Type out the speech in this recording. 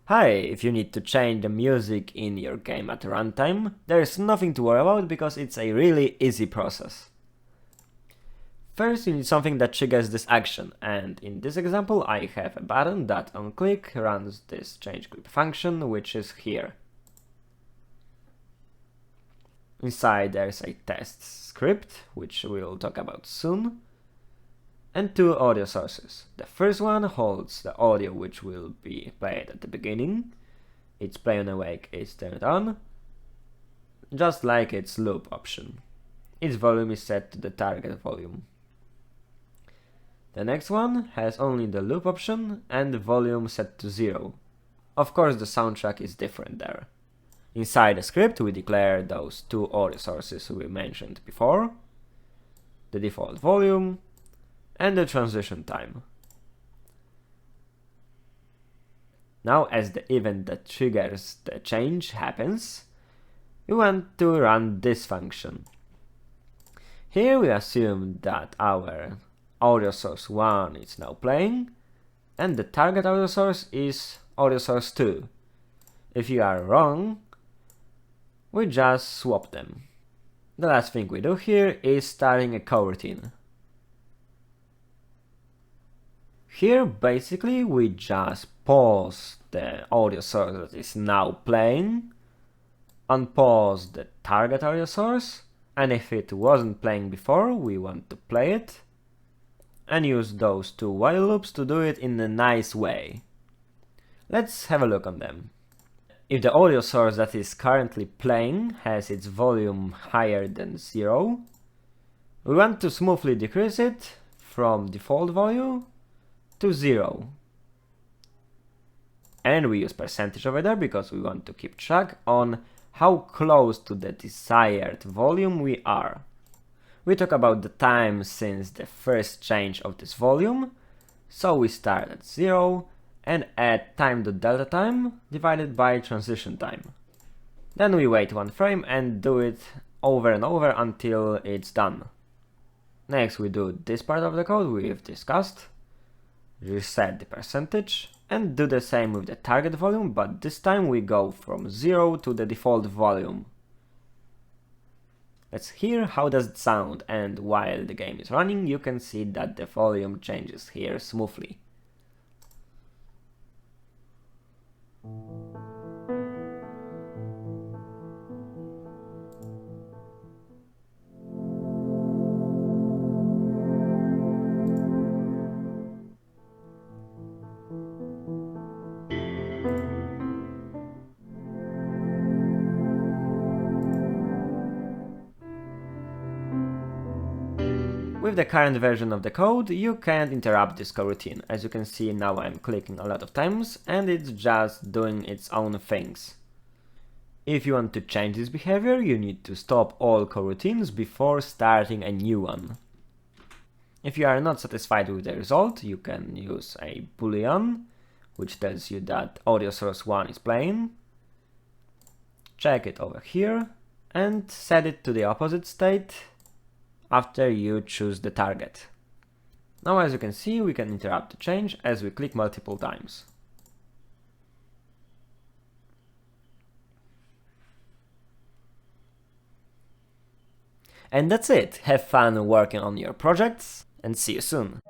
Hi, if you need to change the music in your game at runtime, there's nothing to worry about because it's a really easy process. First, you need something that triggers this action, and in this example I have a button that on click runs this change clip function, which is here. Inside there's a test script, which we'll talk about soon, and two audio sources. The first one holds the audio which will be played at the beginning. Its play on awake is turned on, just like its loop option. Its volume is set to the target volume. The next one has only the loop option and the volume set to 0. Of course the soundtrack is different there. Inside the script we declare those two audio sources we mentioned before, the default volume and the transition time. Now as the event that triggers the change happens, we want to run this function. Here we assume that our audio source 1 is now playing and the target audio source is audio source 2. If you are wrong, we just swap them. The last thing we do here is starting a coroutine. Here basically we just pause the audio source that is now playing, unpause the target audio source, and if it wasn't playing before we want to play it, and use those two while loops to do it in a nice way. Let's have a look on them. If the audio source that is currently playing has its volume higher than 0, we want to smoothly decrease it from default volume to 0. And we use percentage over there because we want to keep track on how close to the desired volume we are. We talk about the time since the first change of this volume, so we start at 0 and add time.delta time divided by transition time. Then we wait one frame and do it over and over until it's done. Next we do this part of the code we've discussed, reset the percentage, and do the same with the target volume, but this time we go from 0 to the default volume. Let's hear how does it sound, and while the game is running you can see that the volume changes here smoothly. With the current version of the code, you can't interrupt this coroutine. As you can see now I'm clicking a lot of times and it's just doing its own things. If you want to change this behavior, you need to stop all coroutines before starting a new one. If you are not satisfied with the result, you can use a boolean, which tells you that audio source 1 is playing. Check it over here and set it to the opposite state after you choose the target. Now as you can see we can interrupt the change as we click multiple times. And that's it. Have fun working on your projects and see you soon.